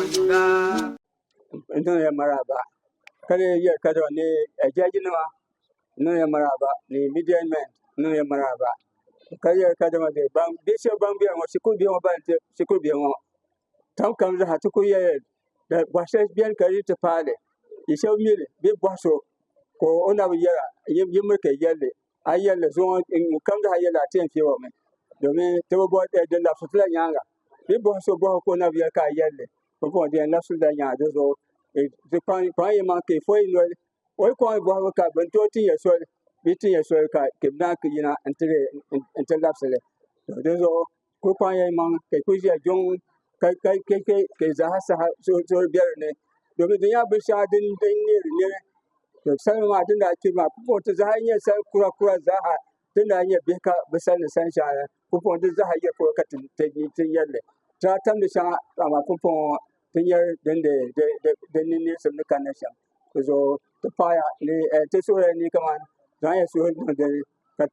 Ndo ya maraba kare ya kado ne ajaji nawa no ya maraba ni median man no ya maraba kare ya kado de bam bisho bam biya wa siku biya wa ba siku biya wa tam kam za hatu ku ya da washe biyan kare ta fale isho mile bi boso ko ona bi yara yimmer kai yalle ayyalle zo in kam da yalla ten fiwa me domin to bo de la futla nyanga bi boso bo ko na biya ka yalle ko de la sulda nya do zo the point man ke foi no o ko bo ka bento ti ya so bitin ya so ka ke na ke yina entre lapsele do zo ko man ke ku ya jong ke za ha sa so biar ne domin dunya bi sha din ne to sai ma din da ke ma ko ta za hanya sai kura za ha din da hanya bi ka bi san san sha ko ko din za ha ya ko ka tin yalle ta tam da sha ma ko tin yar din da ne sun da kana sha ko zo ta faya ne ta so ne kaman za ya so da ka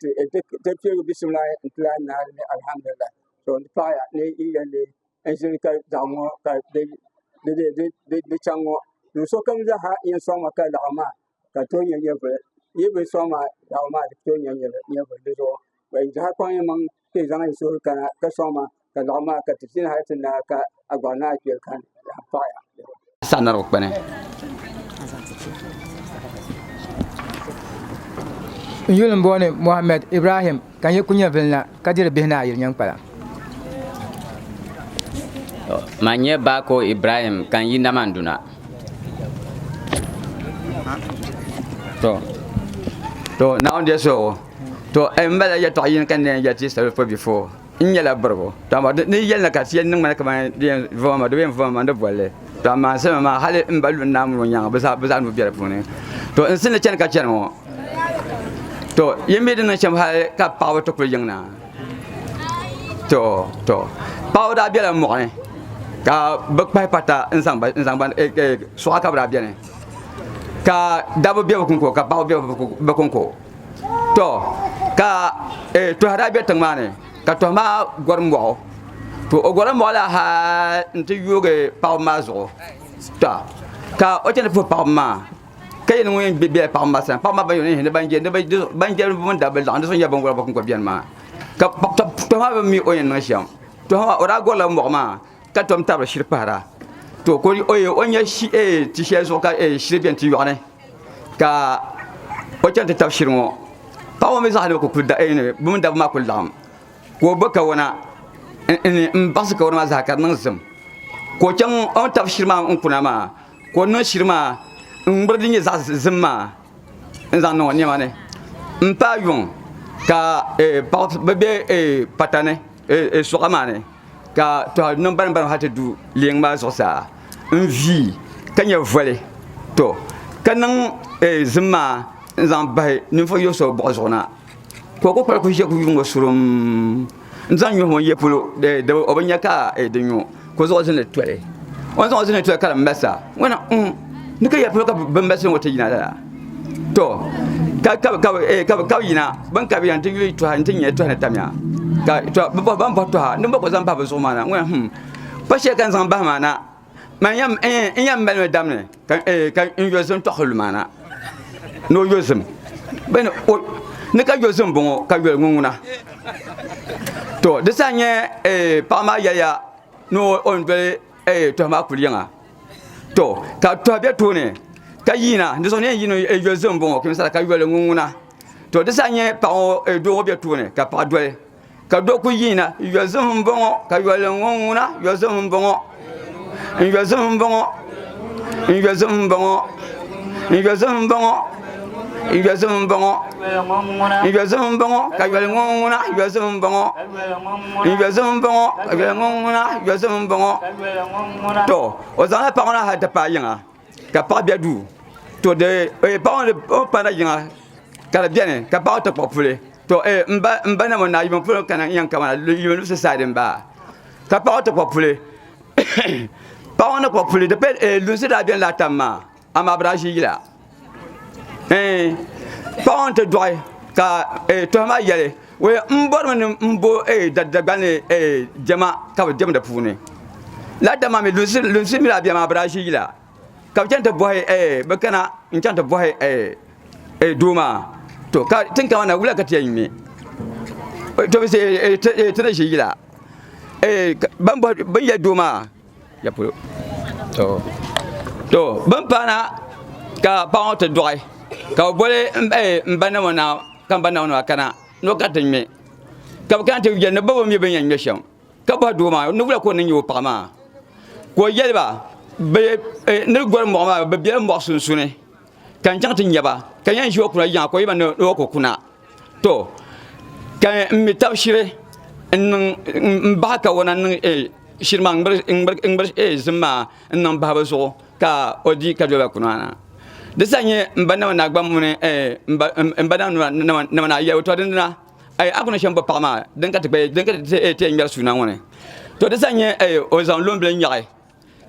ta fi bismillah plan na alhamdulillah so ta faya ne iya ne ai sun ka damu ka de chango so kam za ha yin so ma ka da ma ka to yin ye be so ma da ma to yin ye be zo bai za kwa yin man ke zan so ka so ma ka da ma ka tin ha tin na ka agwana ke kan faya sanar ko ne yulim bone Muhammad Ibrahim kan yi kunya vilna kadir bihna yin yang pala manye bako Ibrahim kan yi namanduna to na on dia so to mbala ya to yin kan ne ya ti sa for before in yala barbo to ma ni yel na ka ti nin ma ka ma de voma de bolle to ma sama ma hale mbalu namu nya ba sa no biara fune to in sin chen ka chen mo to yimbe din cham ha ka pawo to ko yingna to pawo da biara mo ne ka bak pai pata insang ban so ka bra biane ka dabo biya ko ka pawo biya ko to ka to hada biya tangmane ka to ma gormo to o gormo la ha nti yuge pawo ma zo ta ka o tene fo pawo ma kay no yen biya pawo ma san pawo ma ba yo ne ban je mon da ba la ndo so ya ban ko bian ma ka to ma mi o yen na sham to ha ora gola mo ma ka tom tar shirpara to ko oye onya shi ti she so ka shirbian ti yone ka o tante tafsir mo pawo mi zahalo ko kudda ne bum da ma kullam ko baka wana in bas ka wana zakar nan zum ko can on tafsir ma in kuna ma ko no shirma in burdin ya zimma in zan no ne ma ne in pa yon ka bebe patane so amane ka to non ban hata du lieng ma so sa in vi kanya vole to kanan zimma zan bai nin fo yoso bo zona ko ko je ku yungo surum zan yo mo yepulo de obanya ka de nyo ko zo zene twere on zo zene twere kala mbesa wana ni ka yepulo ka mbesa wata yina da to ka yina ban ka biyan tin yi to han tin ye to na tamya ka to ban ba to ha nin ba ko zan ba so mana wana pa she kan zan ba mana man yam bel damne kan in yo zan to hulmana no yosem ben o ne ka yosem bon ka yo nguna to de sanye pa ma ya no on be to ma kulianga to ka to be to ne ka yina de so ne yino yosem bon ko misala ka yo nguna to de sanye pa o do be to ne ka pa do ka do ku yina yosem bon ka yo nguna yosem bon yosem bon yosem bon yosem bon yosem bon yosem bon ka yo nguna yosem bon yosem bon ka yo nguna yosem bon to o zana pa ona ha ta pa yinga ka pa bia du to de pa on pa na yinga ka bien ka pa to popule to mba na mo na yimo pulo kana yan kama yimo se sa dem ba ka pa to popule pa on popule de pe lu se da bien la tamma ama braji la pa on te doy ka to ma yele we mbor men mbo da gane jama ka jam da pune la dama mi lunsi mi la biya ma brashi la ka chanta boy bakana in chanta boy duma to ka tin ka wana wula ka tiyan mi to bi se tana shi la ban ya duma ya pu to ban pana ka pa on te doy ka bole mbana wana kan bana wana kana no ka tin mi ka kan te yenne babo mi ben yan yesham ka ba duma no wula ko nin yo pa ma ko yelba be ne gor mo ma be bien mo sun sune kan chang tin yaba kan yan shi ko ya ko yiba no ko kuna to kan mi tabshire en ba ka wana nan shirman bar zima nan ba so ka odi ka do ba kuna de sanye mbana na gba mu ne mbana na ya to din na ay akuna shamba pama den ka te te ngar suna wona to de sanye o zan lomble nyaay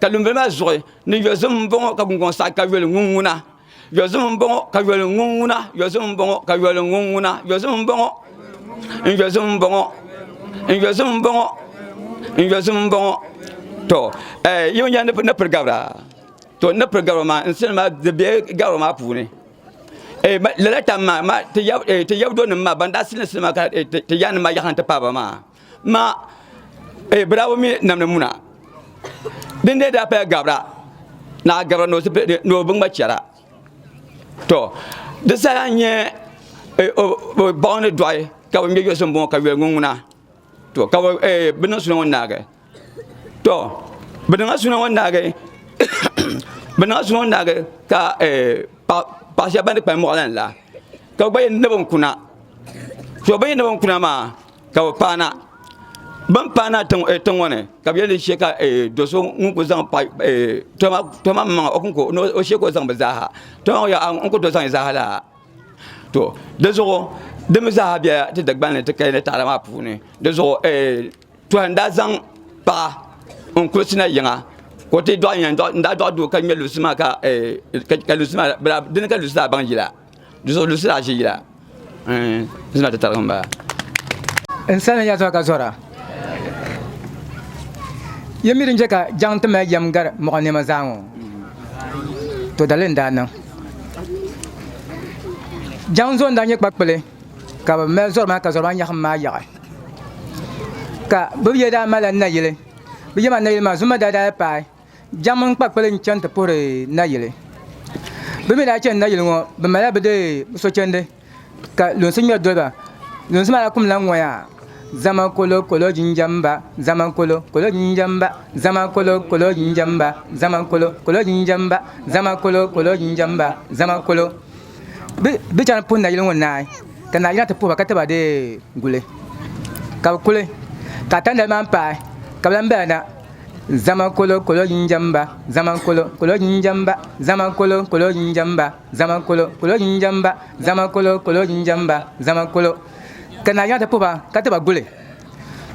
ka lomble ma zoy ni yo zum bon ka gungon sa ka wel ngunguna yo zum bon ka wel ngunguna yo zum bon ka wel ngunguna yo zum bon yo zum bon yo zum bon yo zum bon to yo nya na pergabra to na pergabra insin ma de be gabra ma pune la tamma te yaw do ma banda sin ma ka te yan ma yahan ta paba ma bravo mi namna muna dinde da pa gabra na gabra no bung ma chara to de sa nye o bon doy ka mi yo son bon ka wel nguna to ka bena suna wonna ga to bena suna wonna ga bena suna wonna ga ka pa sia bande pa mo la ka ba ne bon kuna to ba ne bon kuna ma ka pana ban pana ton wone ka bi le sheka do so ngun zang pa to ma ma okunko no o sheko zang bazaha to ya onko do zang zaha la to de zo de me zaha bia te dagban te kai ne tara ma pune de zo to handa zang pa on kusina yanga ko te do yan do ka melu sima ka ka lusima bra de ka lusila banjila de zo lusila jila sina te taramba insana ya to ka zora yemirin jeka jang te ma yam gar mo ne ma zango to dalen dana jang zon da nyek bakpele ka ba me zor ma ka zor ma yak ma ya ka bu ye da mala na yele bu ye ma na yele ma zuma da pa jam bakpele ni chante pour na yele bu me da chen na yele ngo bu mala be de so chende ka lo sinyo do ba lo sima la kum la ngoya zaman kolo jinjamba zaman kolo jinjamba zaman kolo jinjamba zaman kolo jinjamba zaman kolo jinjamba zaman kolo bi chan pun na yilon nai kana yana tapu ka taba de gule ka kule ka tanda man pa ka lamba na zaman kolo jinjamba zaman kolo jinjamba zaman kolo jinjamba zaman kolo jinjamba zaman kolo jinjamba zaman kolo kana ya ta puba ka ta bagule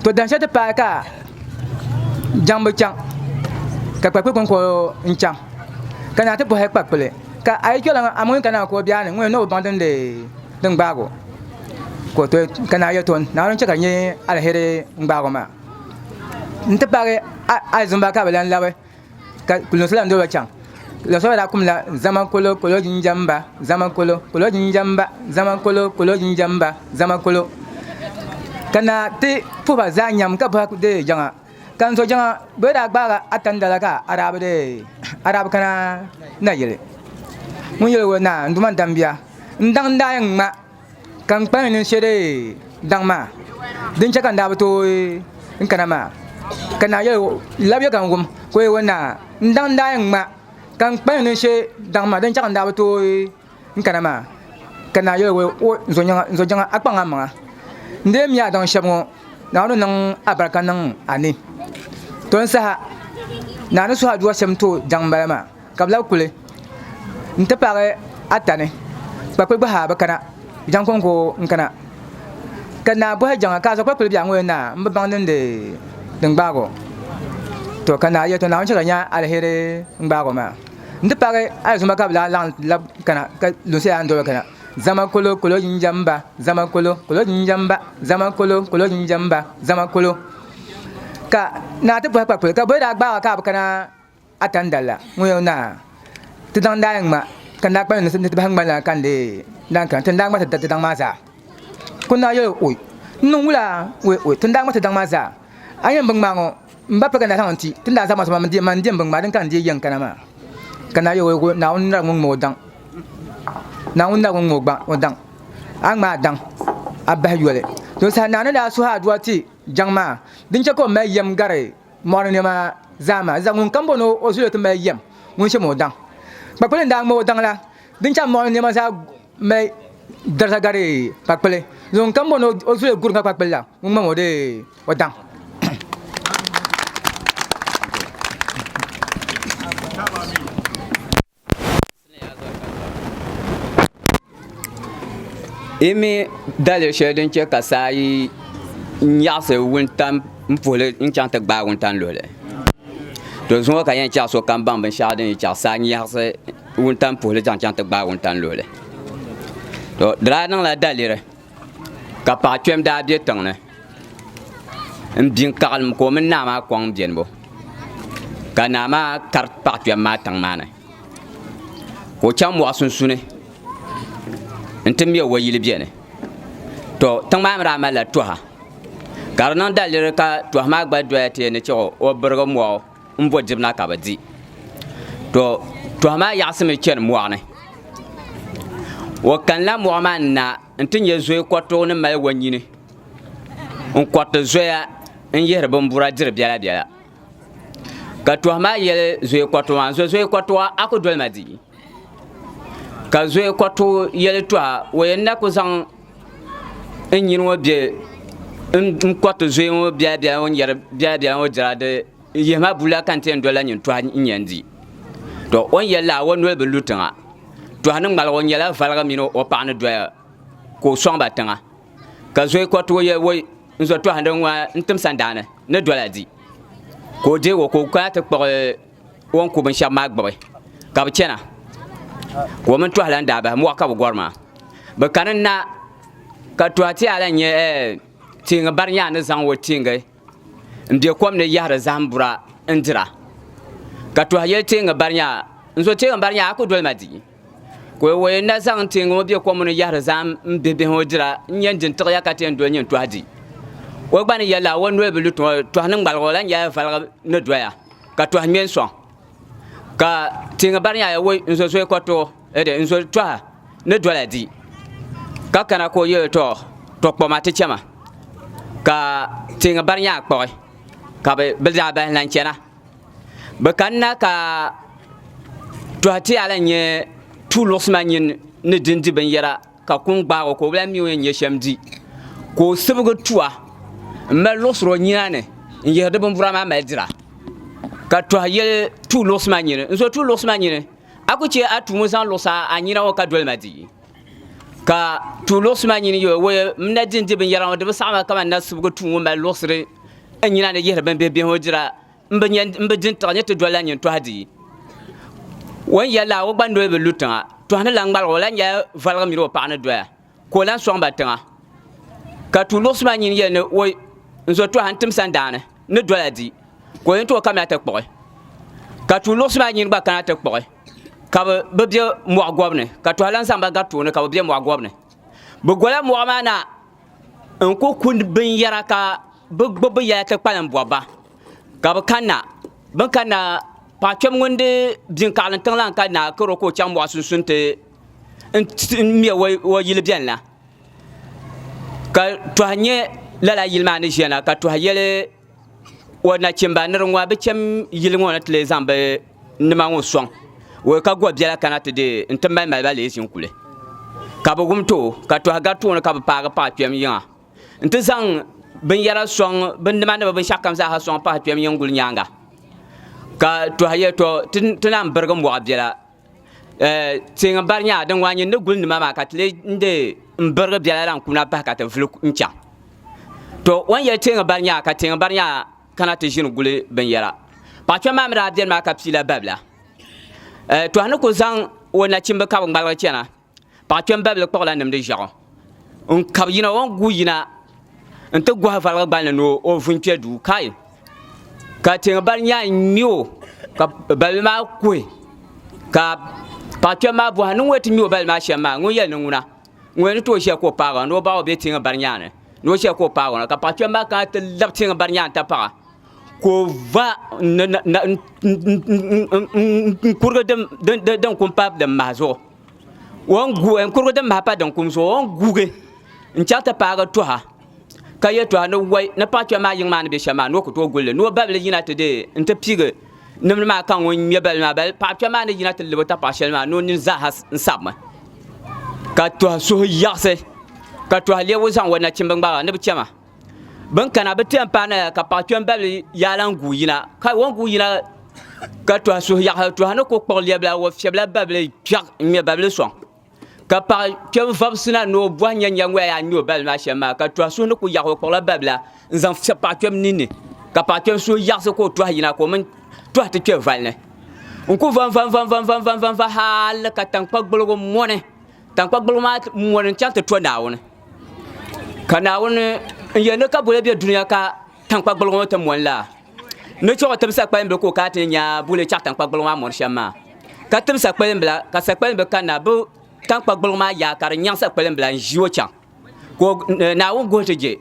to dan shata pa ka jambo chang ka pa ko ko nchang kana ta po he pa pele ka ai jo la amun kana ko bia ne ngwe no bandan de deng bago ko to kana ya ton na ron chaka nye ala here ngbago ma nta pare ai zumba ka balan lawe ka kulun salam do chang la so da kum la zaman kolo jinjamba zaman kolo jinjamba zaman kolo jinjamba zaman kolo kana te puba zanyam ka ba de janga kan so janga be da gba atanda la ka arab kana na yele mun yele wona nduman dambia ndang ndang ma kan pa ni shere dang ma din chaka nda to in kana ma kana yele labya kan gum ko wona ndang ndang ma kan pa ni she dang ma din chaka nda to in kana ma kana yele wo zo janga akpa ma ndem ya don shamo na no nan abarka nan ani ton sa na no so aduwa shamto jangba ma kabla kule nta pare atane pa ko ba ba kana jang kongo nkana kana bo janga ka so ko kule biang we na mbang den de deng bago to kana ya to na on nya alhere ngbago ma nta pare ay so makabla la kana ka lo se ando kana zaman kolo jinjamba zaman kolo jinjamba zaman kolo jinjamba zaman kolo ka na te pa pa ka boy da ba ka kana atandala ngoyo na te dang dang ma kan dak pa ne te bang ma kan de dan kan te dang ma te dang ma sa kun na yo oi nu la we te dang ma te dang ma sa ayen bang ma ngo mba pa kana thang ti te da sa ma man di bang ma dan kan di yang kana ma kana yo we na on na mo dang na on na mo ba o dang ang ma dang abah yole to sa na da su ha duati jangma din cha ko me yem gare mo ne ma zama zangun kambo no o su to me yem mun she mo dang ba pele dang mo dang la din cha mo ne ma sa me darsa gare pa pele zon kambo no o su gur ka pa pele la mun mo de o dang imi dalil shedin che kasai nyase wuntam mpole nchante gba wuntan lole to zo ka yan cha so kan bang ben shadin cha sa nyase wuntam pole chante gba wuntan lole to dra nang la dalire ka pa twem da bi tang ne mbin kalm ko men na ma kwang bien bo ka na ma kar pa twem ma tang mana ko cham wa sun sune ntim ya wayil biene to tang ma ra ma la toha karnan dalir ka to ma gba do ate ne cho o burgo mo mbo jibna ka badi to ma ya sime chen mo ne wo kan la mo ma na ntin ye zoe kwato ne mai wanyi ne on kwato zoya en yer bon bura dir biala biala ka to ma ye zoe kwato an zoe kwato akodol madi ka zoe kwato yele to wo yenna ko zang enyin wo bie kwato zoe wo bia bia on yer bia bia wo jade yema bula kanten dola nyin to nyandi to on yela wo no be lutanga to hanin mal on yela falga mino o paane doya ko somba tanga ka zoe kwato ye wo nzo to handan wa ntim sandana ne dola di ko je wo ko ka ta kpo won ko ban shamma gbe ka bchena ko men to halanda ba mo ka bo gorma ba kanan na ka to ati ala nye tinga barnya ne zan wo tinga ndie kom ne yahra zambura ndira ka to hayel tinga barnya nzo tinga barnya ko dol madi ko wo na zan tinga mo bi kom ne yahra zam mbebe ho dira nyandin to ya ka ten do nyen to adi wo gbani yalla won no be luto to hanin bal wala ya falga ne doya ka to hanyen so ka tinga barnya ya wo nzo so ko to ede nzo to ne dola di ka kana ko ye to kpo mate chama ka tinga barnya kpo ka be belja ba lan chena be kanna ka to ati ala nye tu losmanyin ne dindi ben yara ka kun gba ko bla mi wen ye shamdi ko sebgo tuwa me losro nyane ye de bon vrama ma dira ka to ye tu losmanyin nzo tu losmanyin akuche atu muzan losa anyira o ka dol madi ka tu losmanyin yo we mna dindi ben yara de sama kama na subgo tu mo ma losre anyira ne ye ben be ho dira mbedin tanya to dola nyin to hadi won yalla wo gbando be lutanga to han la ngbal wala nya valga mi ro pa na doya ko lan so mbatanga ka tu losmanyin ye ne wo nzo to han tim sandane ne dola di ko yen to kama ta kpoy ka tu losmanyin ba kana ta kpoy ka be bie mo gobne ka to halan samba gato ne ka be bie mo gobne be gola mo mana en ko kun bin yara ka be ya ta kpalan boba ka be kana pa chom ngonde bin kalan tanglan ka na ko ko cham wa sunsunte en mi wo yil bien la ka to hanye la yilma ne jena ka to hayele wona chimba nrwa be chem yil ngona tle zambe nima won song we ka go biala kanate de ntemba ma ba le sin kule ka bo gumto ka to haga to ka pa twem yin nte zang ben yara song ben nima ne ba shakam za ha song pa twem yin gul nyanga ka to haye to tinam bergam wa biala tinga barnya dan wanyi ne gul nima ma ka tle nde mberga biala ran kuna pa ka ta vlu ncha to wan ye tinga barnya kana te jin gule ben yara pa twem ma mra den ma ka pila babla to hanu ko zang wona chimba ka ngalwa chena pa twem babla ko la nem de jago on ka yina won gu yina nte gwa falga bal no o funche du kai ka tin bar nya mio ka balma kwe ka patwa ma bo hanu wet mio balma shema ngun yel nguna ngwen to she ko pa no ba be tin bar nya ne no she ko pa ka patwa ma ka te lab tin bar nya ta pa ko va kurga dem kumpap dem mazo won gu en kurga dem hapa dem kumso won guge in chata paga to ha kaye to no wai na patwa ma yin man be shama no ko to gulle no bable yina te de nta pige nim ma kan won yebal ma bal patwa ma ne yina te le ta pa shelma no nin za has nsabma ka to so yase ka to le wo zan wona chimbang ba ne bchama ban kana be tempa na ka patwa bable yalan gu yina ka won gu yina ka to so ya to no ko por le bla wo fiebla bable pyak me bable so ka pa kem vabsina no boanya nyangwa ya nyo bal ma shema ka to so no ko ya ko la babla nzan fa pa kem nini ka pa kem so ya so ko to yina ko men to te ke valne on ko van hal ka tan pa gbolo mone tan pa gbolo ma mone chante to na won kana won ye no ka bole be dunya ka tan pa gbolo ta mon la no cho ta sa pa mbe ko ka te nya bole cha tan pa gbolo ma mon shema ka tem sa pa mbe la ka sa pa mbe kana bu tan pa gbolo ma ya kar nyang sa pelem blan jiwo chang ko na won go teje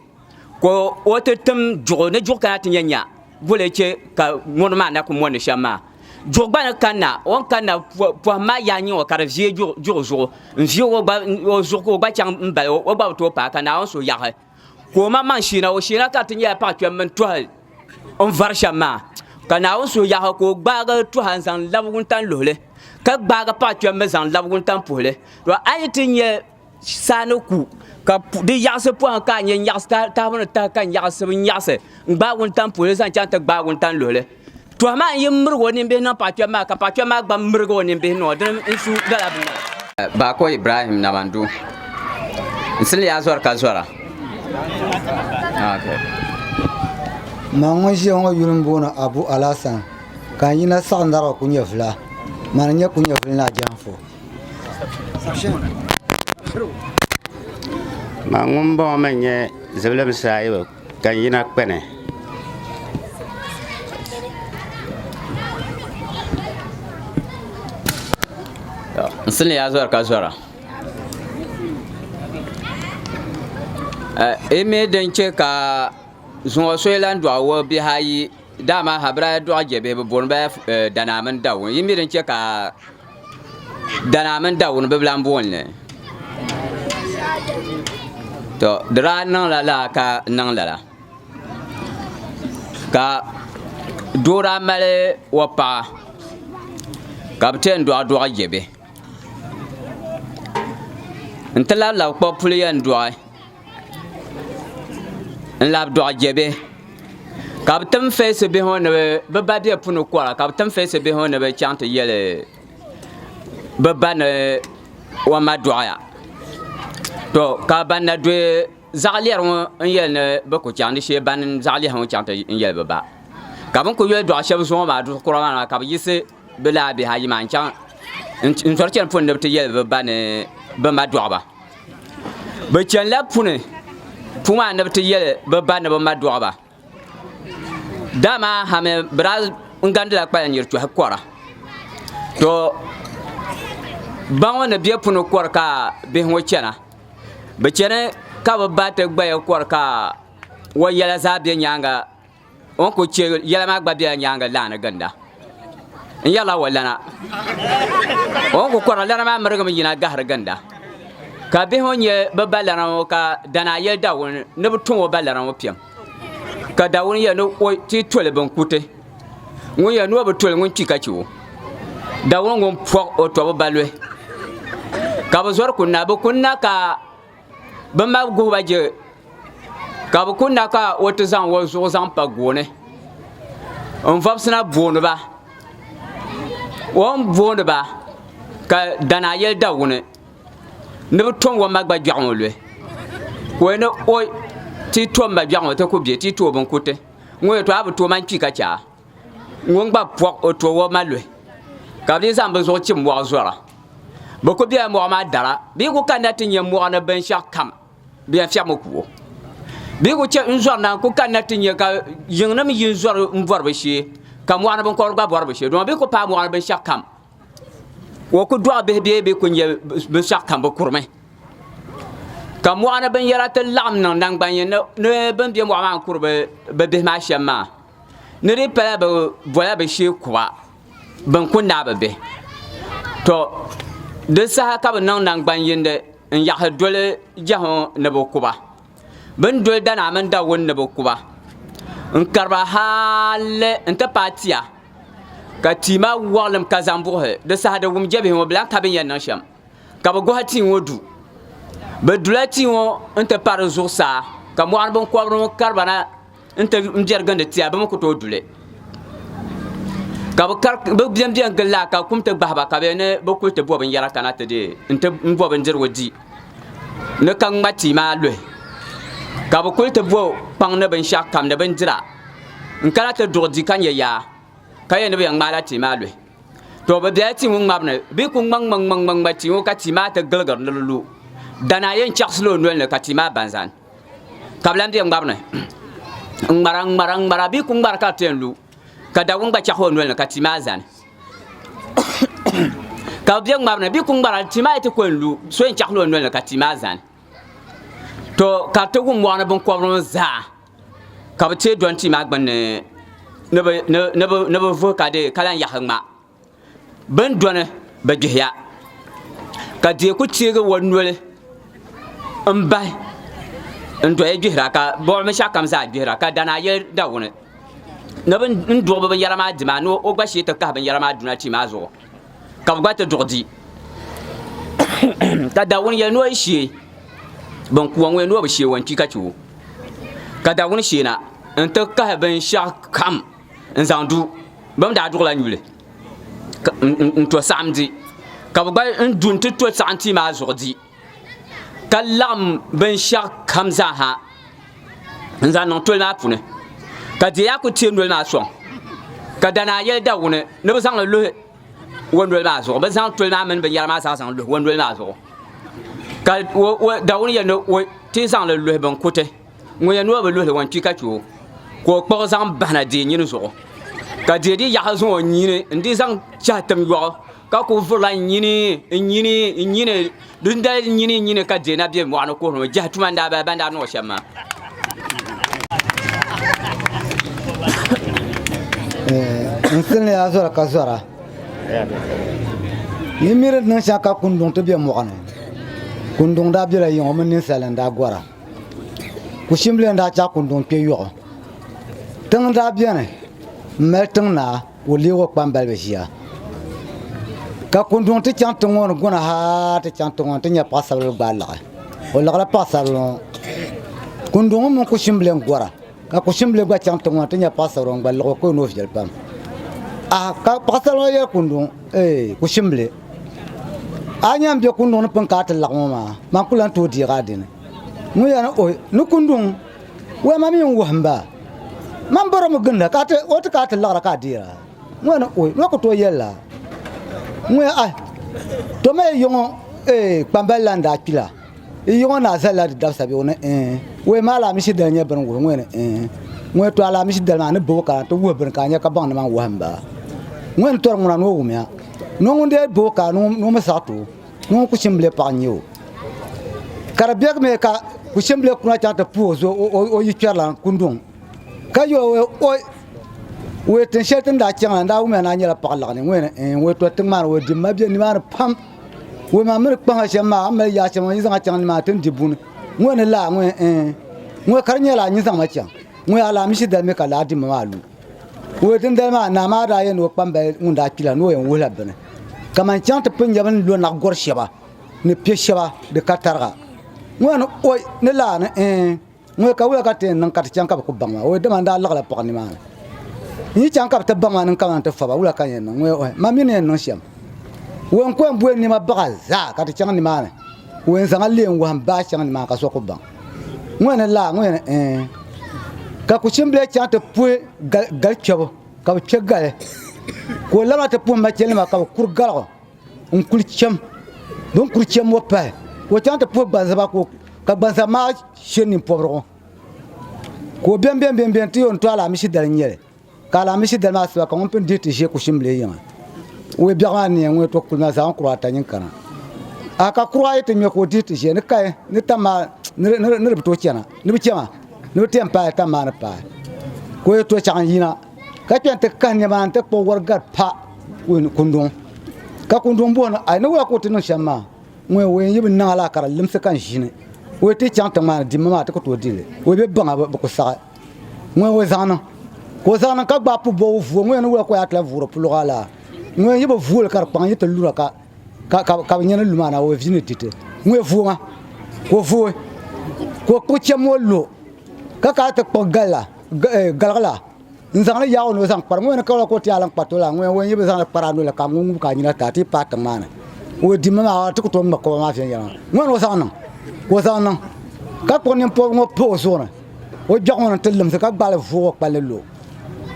ko o te tem jogo ne jogo kana tinya nya bole che ka mon ma na ko mon shama jogo ba na kana on kana po ma ya nyi o kar vie jogo nvi o ba o jogo ba chang mba o ba to pa kana on so ya ha ko ma man shi na o shi na ka tinya pa to men to on var shama kana on so ya ha ko ba ga to han san labun tan lole ka gbaga pa twa me zan labun tan pole to ayitin ye sanoku ka de yase po ka nye yasta ta won ta kan yase bin yase gba won tan pole zan chanta gba won tan lole to ma yimr woni be na pa twa ma ka pa twa ma gba mr woni be no den isu dala bin ba ko Ibrahim na bandu nsili ya zor ka zora okay mango jongo yurumbona Abu Alasan kan yina sakndara kunya fla mananya kunya fla janfo mangumbo menye zeblem sayo kan yina kpene nsili ya zor ka zora eme denche ka zuwa soilan do awo bi hayi dama habra do jebe be bon ba dana man dawo yimi denche ka dana man dawo be blan bonne to dra nan la ka nan la ka dora male wapa kapten do jebe ntala la populian do lab do jebe kapten face be hon be ba de puno kwara kapten face be hon be chante yele be ban wa ma doya to ka ban na do zalier on yele be ko chande she ban zalier on chante yele be ba ka ban ko yele do chebe so ma do kwara na ka be yise be la be hayi man chan in sorti pun de te yele be ban be ma do ba be chen la pune puma ne te yele be ban be ma do ba dama hame braz ngandla kwa nyir tu hakora to bango ne bie puno korka be ho chena be chene ka ba bate gba ya korka wo yela za be nyanga on ko che yela ma gba be nyanga lana ganda yala wala na on ko kora lana ma marga mi yina gahar ganda ka be ho nye be balana ka dana yel dawon ne bu tun wo balana wo piam ka dawun ya no o ti tole ban kute ngun ya no ba tole ngun ti ka ciwo dawun ngun po o to ba balwe ka ba zor kunna ba kunna ka ba ma go ba je ka ba kunna ka o to zan wo zo zan pa gone on vapsna bono ba won bono ba ka dana yel dawun ne bu ton wo magba jawn le ko ne o ti tomba biango te ko bie ti to bon kote ngoy to abu to man ki ka cha ngba pok o to wo malwe ka bi zamba zo chim wa zora boko bia mo ma dara bi ko kanati nyem mo na ben sha kam bi afia mo ko bi ko che nzor na ko kan na tinye ka yingnam yin zor mbor be shi kam wana bon ko ba bor be shi don bi ko pa mo wana be shakam wo ko do be ko nye be shakam be kurme kam wana ben yarata lam nan dang ban yen ne ben bi mo wana kurbe be ma shama ne ri pala be vola be shi kwa ban kun na be to de sa ka nan dang ban yen de en ya dole jaho ne bo kuba ben dole dana man da won ne bo kuba en karba hale en ta patia ka tima walam ka zambo he de sa da wum jabe mo blan tabin yan sham ka bo hati wodu be dulati wo en ta par jour sa ka mo an bon ko ro karba na en ta mjergande tia ba mo ko to dule ka bo kar be biam biam galla ka kum ta baba ka be ne bo ko te bo ben yara kana te de en ta bo ben jer wodi ne kan mati ma le ka bo ko te bo pang ne ben shak kam ne ben jira en kala te dordi kan ya ka ye ne be yang mala ti ma le to be de ti mun mabne bi ku mang mati wo ka ti ma te gelgar ne lu dana yen chakslo no ne ka ti ma banzan ka blam de mabne marang marabi ku mbar ka ten lu ka da won ba cha ho no ne ka ti ma zan ka biang mabne bi ku mbar ti ma te ko lu so en chaklo no ne ka ti ma zan to ka to gum wana bon ko ron za ka ba te don ti ma gban ne ba vo ka de kala ya hangma ben don ba gihya ka de ku ti ga won nole en ba en do e gihra ka bo me sha kam za gihra ka dana ye da wona ne ben ndo ba yara ma di ma no o gba shi ta ka ben yara ma duna ti ma zo ka ba ta dordi ka da won ye no shi ban kuwan wani wa shi wanki ka ciwo ka da wani shi na in ta ka ban sha kam in zandu ban da dukla nyule in to samdi ka ba in dun to santi ma zodi ka lam ban sha kam za ha in zan non to na pune ka de ya ku tin na so ka da na ye da woni ne ba san lo won ma zo ba san to na men ban yar ma sa san lo won ma zo ka da woni ya no ti sang le lo ban kote ngo ya no ba lo wan ti ka chu ko kpo sang bana de nyi no so ka de di ya zo nyi ne ndi sang cha tam yo ka ko fu la nyi ne dun da nyi ne ka de na bi mo an ko no ja tuma nda ba banda no shama nsene ya zora ka zora ni mire nan shaka kundung to bi mo kana kundung da bira yon men ni salen da gora ku shimble da cha kundung pe yo tang da biane mel tang na o li wo pambal be sia ka kundung ti chang tong on gona ha ti chang tong on ti nya pasal ba la o la pasal kundung mo ku shimble gora ka ku shimble ga chang tong on ti nya pasal ron ba lo ko no fiel pam a ka pasal ya kundung ku shimble anyam be kundung pon ka ta lakma ma kulan to di gadin mu ya o nu kundung wa ma min wahamba man baro mu ganda ka ta o ta ka ta lara ka dira mu na o no ko to yella mu ya ai to me yongo pambelanda kila yongo na zala da sabi ona we mala mi shi da nya ban wo ngene mu to ala mi shi da na bo ka to wo ban ka nya ka bang na man wahamba ngwen tor mu na no wo me no ngunde bo ka no ma sato no ku shimble pa nyo karabek me ka ku shimble kuna ta ta puzo o yi kyala kundung ka yo o we ten shetin da kyang da me na nyala pa la ni we to tin mar we di mabye ni mar pam we ma mer pa ha shema ma ya shema yi zanga kyang ma tin dibun ngwen la ngwe kar nyala ni zanga kyang ngwe ala mi shi da me ka la di ma lu we tin da ma na ma da ye no pambe ngunda kila no en wala bene kaman chante pun yaban lo na gor sheba ne pie sheba de katarga ngwana oy ne la ne ngwe ka wala ka ten nan kat chang ka ko bangwa o de man da la pa ni ma ni chang ka ta bangwa nan ka man ta fa ba wala ka yen ngwe oy ma mi ne no shem won ko mbwe ni ma ba za ka ta chang ni ma wen zanga le ngwa ba chang ni ma ka so ko bang ngwana la ngwe ka ku chimble chante pue gal chebo ka che gal ko lama ta pum ma chelma ka kur galo un kul chem don kur chem wo pa wo tanta pu banza ba ko ka banza ma sheni pobro ko bien ti on to ala mi sidal nyele kala mi sidal ma sa ko on pen dite je ko shimble yin we biama ni en we to kulna za on kura ta nyin kana aka kura ite mi ko dite je ne kai ne tama ne to chena ne bichema ne tem pa ta ma na pa ko to chang yina ka pen te kan ne man te ko wargat pa kundung ka kundung bon ai ne wa ko tin shamma we yib na ala kara limse kan jine we te chang ta ma di mama te ko to dile we be banga ba ko sa we zana ko zana ka ba pu bo fu we ne wa ko atla vuro pu ala we yib fu kar pan yite lura ka nyana lumana we vine tite we fu ma ko fu ko chemo lo ka te ko gala galala nzang ya no sang par mo ne ka ko ti alang patola we yib sang parano la ka ngu ka nyina ta ti pa ta mana we di mama to to ma ko ma fi ya no sang ko sang nan ka ko ne po ngo po so na o jago na telum se ka bale fu ko le lo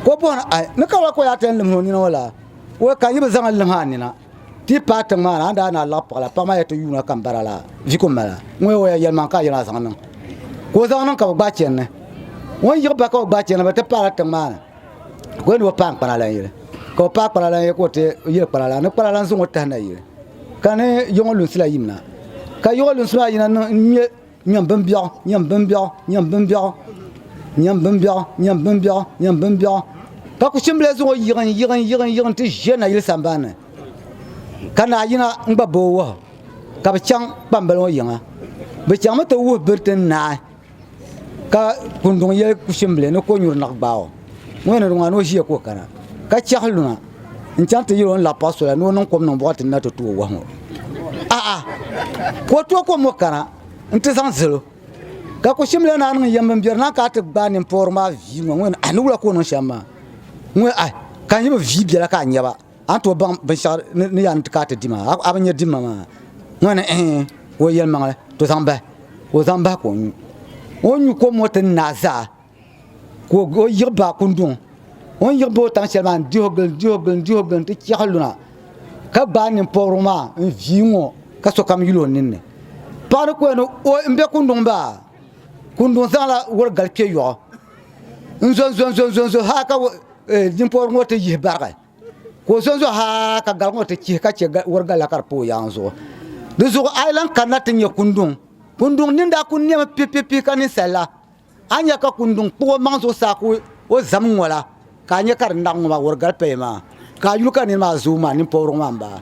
ko po na ai ne ka ko ya ten lum ni no la we ka yib sang lum ha ni na ti pa ta mana da na la pa ma ya to yu na kan barala vi ko mala we ya man ka ya sang nan ko sang nan ka ba chen ne won yib ba ko ba chen ba te pa ta mana ko no pa para la yire ko pa para la ko te yire para la ne para la so ta na yire kane yongolun sila yimna ka yongolun sila yina nye nyam bambia ka ku shimble zo yigan ti jena yil sambane kana yina ngba bowo ka ba chang pambal wo yinga ba chang mata wo berten na ka kundung ye ku shimble no ko nyur nak bawo ngone ngano jiye ko kana ka chahluna nchante yiro la paso la no non kom non boate na to wa ho ko to ko mo kana nte san zelo ka ko shimle na nan yamba bier na ka te ba ni forma vi mo ngone anu la ko non shama ngwe kan yiba vi bier ka nyaba anto ban ban shar ni yan ka te dima abanya dima ma ngone wo yel mangale to zamba wo zamba ko onyu ko mo te naza ko go yirba kundung on yirbo tan shelman diogal te chahluna ka ba ni poruma viwo ka so kam yulo ninne par ko no o mbe kundung ba kundung sala wor galke yo nzo ha ka din por ngote yibara ko zo ha ka gal ngote chi ka che wor galakar po yanzo de zo island kanat ni kundung ninda kun ne pipi kan sala anya ka kundung po manzo sa ko o zam wala ka nya kar ndang ma wor gal pe ma ka yu ka ni ma zuma ni por mamba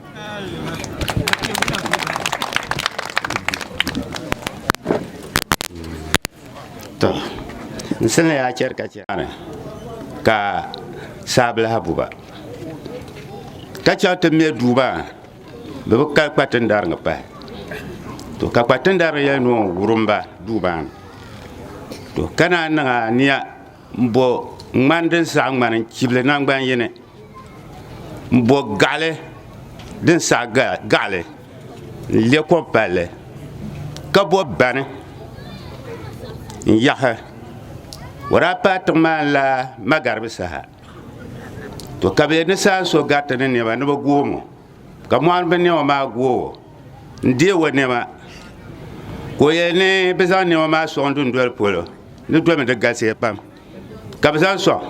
to nsene ya cher ka sabla habuba ka cha te me duba be ka paten dar nga pa to ka paten dar ya no wurumba duba to kana na niya mbo manden sa ngman kible na ngban yene mbo gale den sa gale le ko pale ka bo bane yaha wara patma la magarbe saha to kabe ne sa so gatta ne ba no gomo ka mo an be ne ma go ndie wone ma ko ye ne be za ne ma so ndun dol polo ne do me de gase pam ka be za so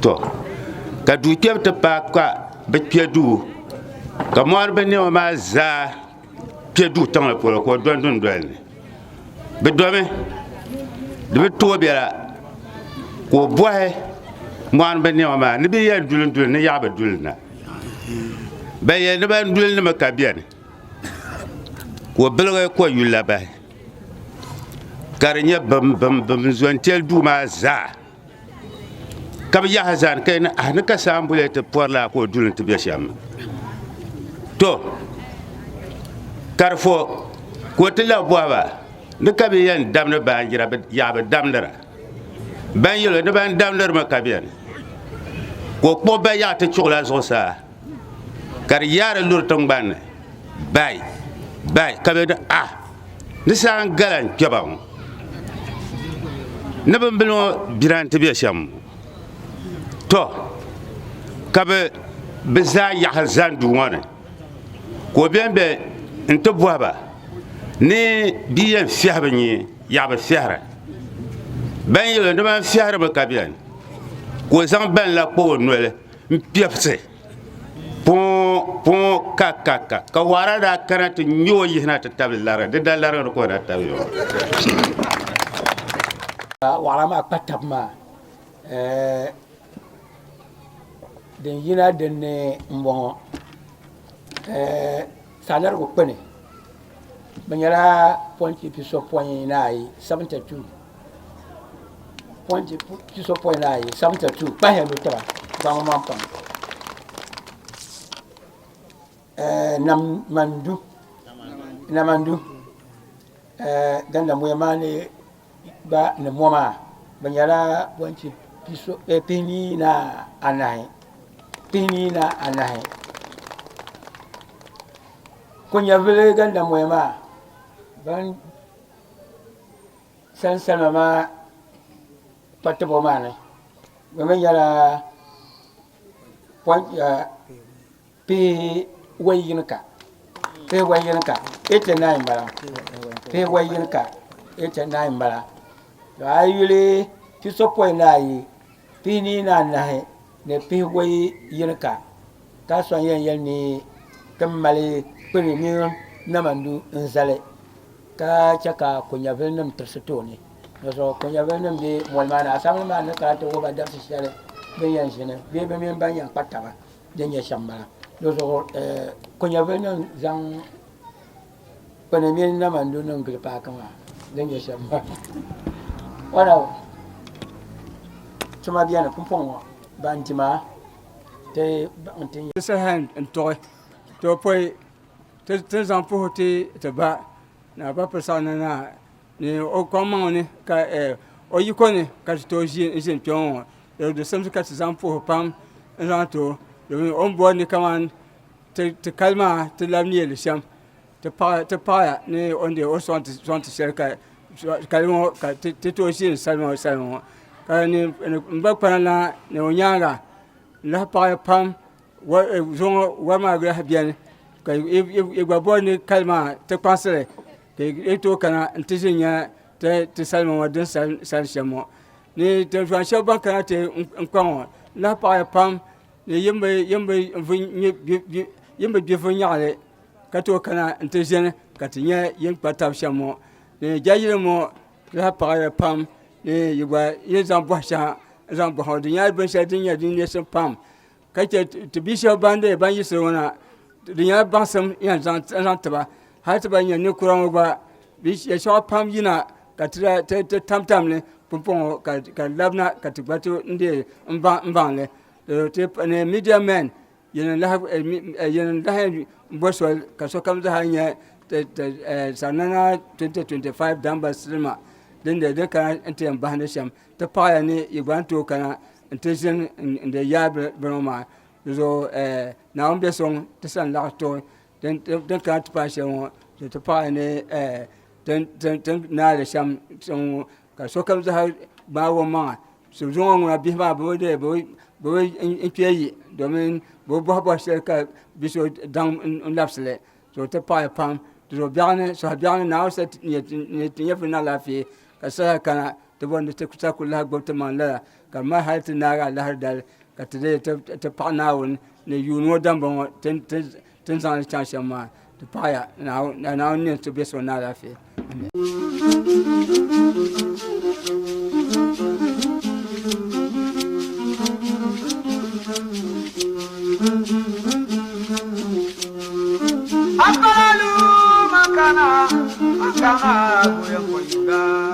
to ka du te pa ka be piedu ka mo an be ne ma za piedu tan le polo ko don dol ne be do me de to biara ko boy mo an be ne ma ne be ya dul ne ya ba dul na be ye ne ba dul ne ma ka bien ko belga ko yula ba karnya bam zontel du ma za kam ya hazan kay na ne ka sambule te por la ko dul te be sham to karfo ko te la boaba ne ka be yan dam ne ba ngira be ya be dam dara ban yelo ne ban dam dara ma ka bien ko po be ya te chukla zo sa kar yara lur tong ban bay kabe ne san galan kebam ne ban bilo birante be sham to kabe be za ya hazan du wona ko bien be nto boaba ne biyen fiabe ni ya be fiara ben yele de man fiar ba kabian ko zang ben la ko nole mpiepse pon kakaka ka wara da karata nyo yina ta tablara de dalara ko da tabyo wala ma patab ma den yina den ne mbon salar ko pene banyara ponti piso point nai 72 ponti piso point nai 72 ba he lutra ba mo pam namandu ganda moyamane ba ne moma banyara ponti piso pini na anahi kunya vile ganda moyama ban san mama patbo mane ban yara point pi wayinka ete nine bala pi wayinka ete nine bala ayule ti so point nai pini na nahe ne pi wayinka ta so yan ni kamale kuni ni namandu nzale ka chaka kunya venom trsitoni so kunya venom bi molmana asamle man ka to go badar sishale ben yan jene be men ban yan pataba den ya shambala so kunya venom zang kuni ni namandu non gripa kama den ya shambala wala tuma bien pumpon bantima te bantin sa hand and toy to poi te zampo te ba na ba persona na ni o koma ni ka o yikoni ka to jin pion de samsu ka zampo pam zanto de on bo ni kaman te kalma te lamni le sham te pa ni on de o sont shel ka kalmo ka te to jin salmo ka ni ba pana ni o nyanga la pa pam wa zongo wa ma ga bien ka igwa ni kalma te pasere ke eto kana ntijinya te salmo wadin sal shamo ni te fansha ban kana te nkwan la pa pam ni yembe bi funyale ka to kana ntijene ka tinya yin patab shamo ni jayire mo la pa pam ni igwa yezan bwasha zan bwa dinya ben shadinya din yesin pam ka te bisho bande ban yisona dinya bansam yan zan taba har taba yan ni kuran ba bi ya sha pam yina ka tira te tamtam ne pumpon ka labna ka tibatu inde mban le te ne media man yana la boswal ka so kam da hanya sanana 2025 damba silma den de ka ente mbahne sham te pa ne igwanto kana intention inde ya broma so na on be song te san la to den ka pa sham te pa ne den na le sham so ka so kam za ba wo ma so zo ngwa bi ba bo de bo in piyi domin bo she ka bi so dan lapsle so te pa pam so biane na o set ni fina la fi ka sa kana te bon te kuta kula gbota man la ka ma ha te na ga la dal ka te pa na won ne yuno dan bon ten san chance ma te pa ya na ni to be so na la fi Akalu makana goya koyuga